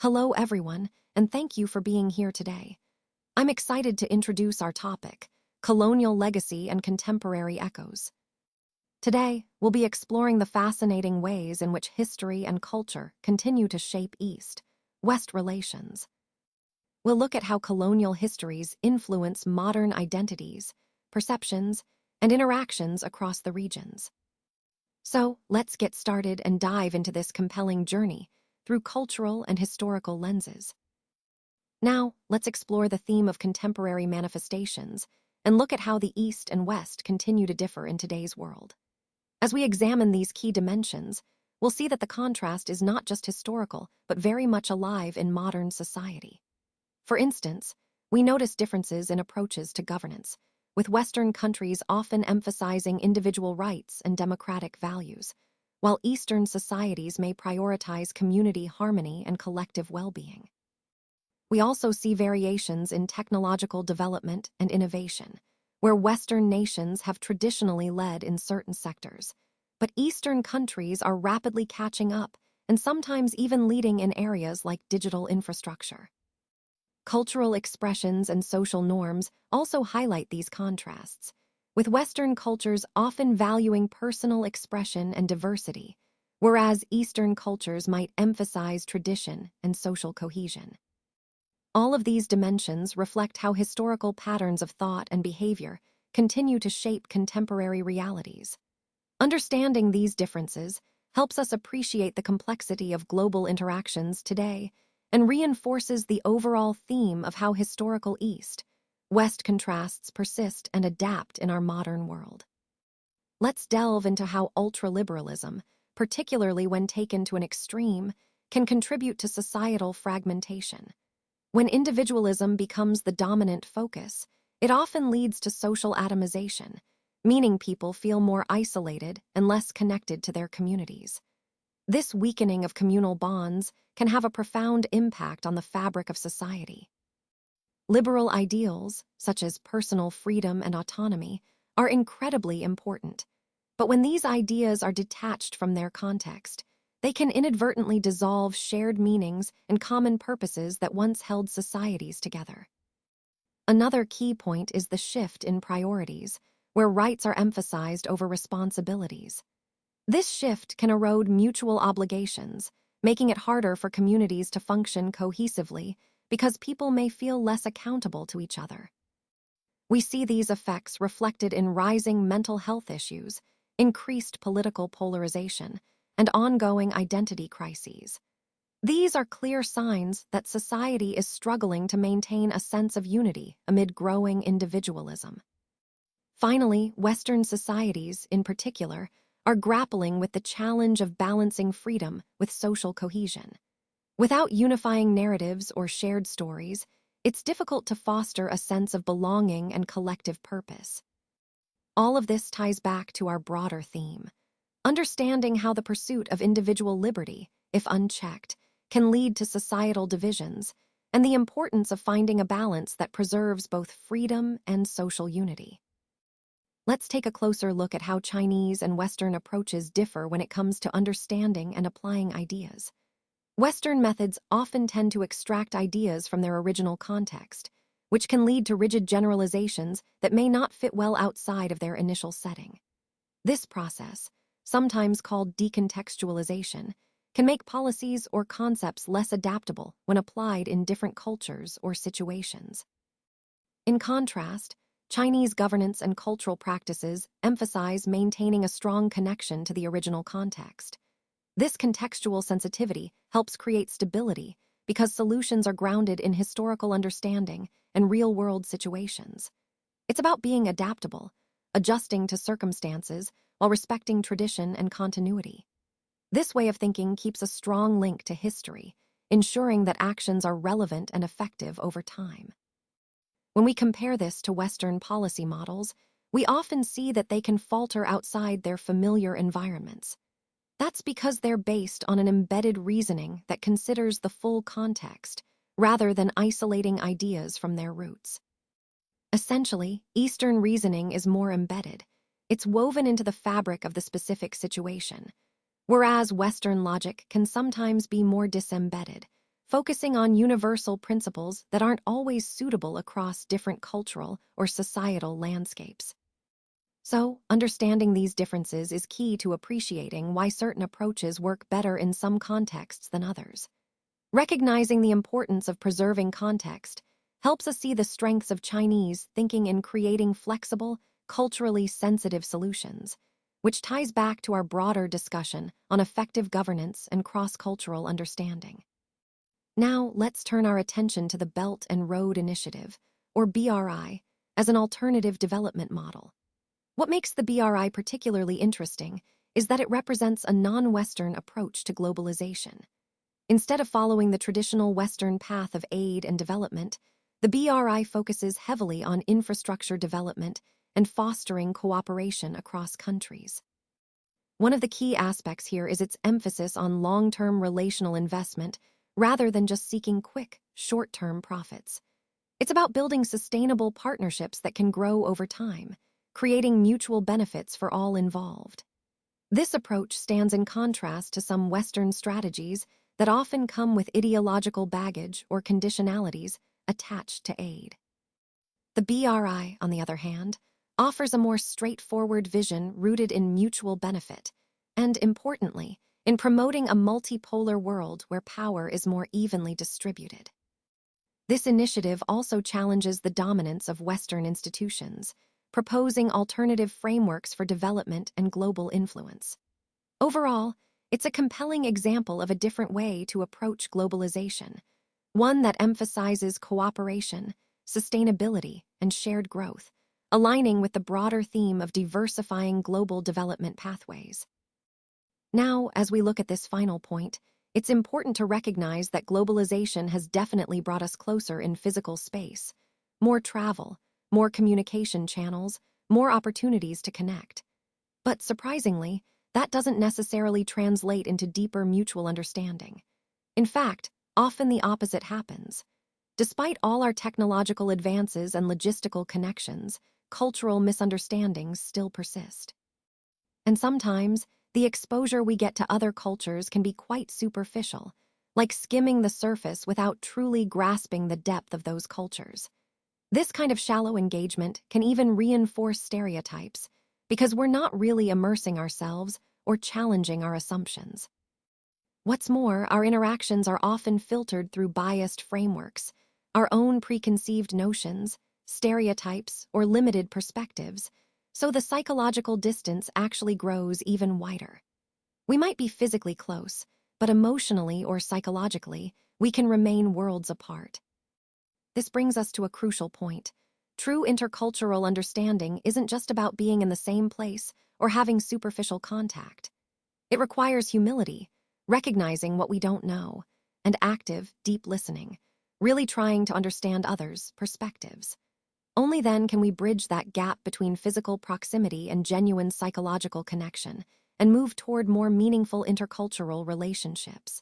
Hello, everyone, and thank you for being here today. I'm excited to introduce our topic, colonial legacy and contemporary echoes. Today, we'll be exploring the fascinating ways in which history and culture continue to shape East-West relations. We'll look at how colonial histories influence modern identities, perceptions, and interactions across the regions. So, let's get started and dive into this compelling journey through cultural and historical lenses. Now, let's explore the theme of contemporary manifestations and look at how the East and West continue to differ in today's world. As we examine these key dimensions, we'll see that the contrast is not just historical, but very much alive in modern society. For instance, we notice differences in approaches to governance, with Western countries often emphasizing individual rights and democratic values, while Eastern societies may prioritize community harmony and collective well-being. We also see variations in technological development and innovation, where Western nations have traditionally led in certain sectors, but Eastern countries are rapidly catching up and sometimes even leading in areas like digital infrastructure. Cultural expressions and social norms also highlight these contrasts, with Western cultures often valuing personal expression and diversity, whereas Eastern cultures might emphasize tradition and social cohesion. All of these dimensions reflect how historical patterns of thought and behavior continue to shape contemporary realities. Understanding these differences helps us appreciate the complexity of global interactions today and reinforces the overall theme of how historical East-West contrasts persist and adapt in our modern world. Let's delve into how ultraliberalism, particularly when taken to an extreme, can contribute to societal fragmentation. When individualism becomes the dominant focus, it often leads to social atomization, meaning people feel more isolated and less connected to their communities. This weakening of communal bonds can have a profound impact on the fabric of society. Liberal ideals, such as personal freedom and autonomy, are incredibly important, but when these ideas are detached from their context, they can inadvertently dissolve shared meanings and common purposes that once held societies together. Another key point is the shift in priorities, where rights are emphasized over responsibilities. This shift can erode mutual obligations, making it harder for communities to function cohesively because people may feel less accountable to each other. We see these effects reflected in rising mental health issues, increased political polarization, and ongoing identity crises. These are clear signs that society is struggling to maintain a sense of unity amid growing individualism. Finally, Western societies, in particular, are grappling with the challenge of balancing freedom with social cohesion. Without unifying narratives or shared stories, it's difficult to foster a sense of belonging and collective purpose. All of this ties back to our broader theme, understanding how the pursuit of individual liberty, if unchecked, can lead to societal divisions, and the importance of finding a balance that preserves both freedom and social unity. Let's take a closer look at how Chinese and Western approaches differ when it comes to understanding and applying ideas. Western methods often tend to extract ideas from their original context, which can lead to rigid generalizations that may not fit well outside of their initial setting. This process, sometimes called decontextualization, can make policies or concepts less adaptable when applied in different cultures or situations. In contrast, Chinese governance and cultural practices emphasize maintaining a strong connection to the original context. This contextual sensitivity helps create stability because solutions are grounded in historical understanding and real-world situations. It's about being adaptable, adjusting to circumstances while respecting tradition and continuity. This way of thinking keeps a strong link to history, ensuring that actions are relevant and effective over time. When we compare this to Western policy models, we often see that they can falter outside their familiar environments. That's because they're based on an embedded reasoning that considers the full context, rather than isolating ideas from their roots. Essentially, Eastern reasoning is more embedded. It's woven into the fabric of the specific situation, whereas Western logic can sometimes be more disembedded, focusing on universal principles that aren't always suitable across different cultural or societal landscapes. So, understanding these differences is key to appreciating why certain approaches work better in some contexts than others. Recognizing the importance of preserving context helps us see the strengths of Chinese thinking in creating flexible, culturally sensitive solutions, which ties back to our broader discussion on effective governance and cross-cultural understanding. Now, let's turn our attention to the Belt and Road Initiative, or BRI, as an alternative development model. What makes the BRI particularly interesting is that it represents a non-Western approach to globalization. Instead of following the traditional Western path of aid and development, the BRI focuses heavily on infrastructure development and fostering cooperation across countries. One of the key aspects here is its emphasis on long-term relational investment rather than just seeking quick, short-term profits. It's about building sustainable partnerships that can grow over time, creating mutual benefits for all involved. This approach stands in contrast to some Western strategies that often come with ideological baggage or conditionalities attached to aid. The BRI, on the other hand, offers a more straightforward vision rooted in mutual benefit and, importantly, in promoting a multipolar world where power is more evenly distributed. This initiative also challenges the dominance of Western institutions, proposing alternative frameworks for development and global influence. Overall, it's a compelling example of a different way to approach globalization, one that emphasizes cooperation, sustainability, and shared growth, aligning with the broader theme of diversifying global development pathways. Now, as we look at this final point, it's important to recognize that globalization has definitely brought us closer in physical space. More travel, more communication channels, more opportunities to connect. But surprisingly, that doesn't necessarily translate into deeper mutual understanding. In fact, often the opposite happens. Despite all our technological advances and logistical connections, cultural misunderstandings still persist. And sometimes, the exposure we get to other cultures can be quite superficial, like skimming the surface without truly grasping the depth of those cultures. This kind of shallow engagement can even reinforce stereotypes, because we're not really immersing ourselves or challenging our assumptions. What's more, our interactions are often filtered through biased frameworks, our own preconceived notions, stereotypes, or limited perspectives, so the psychological distance actually grows even wider. We might be physically close, but emotionally or psychologically, we can remain worlds apart. This brings us to a crucial point. True intercultural understanding isn't just about being in the same place or having superficial contact. It requires humility, recognizing what we don't know, and active, deep listening, really trying to understand others' perspectives. Only then can we bridge that gap between physical proximity and genuine psychological connection and move toward more meaningful intercultural relationships.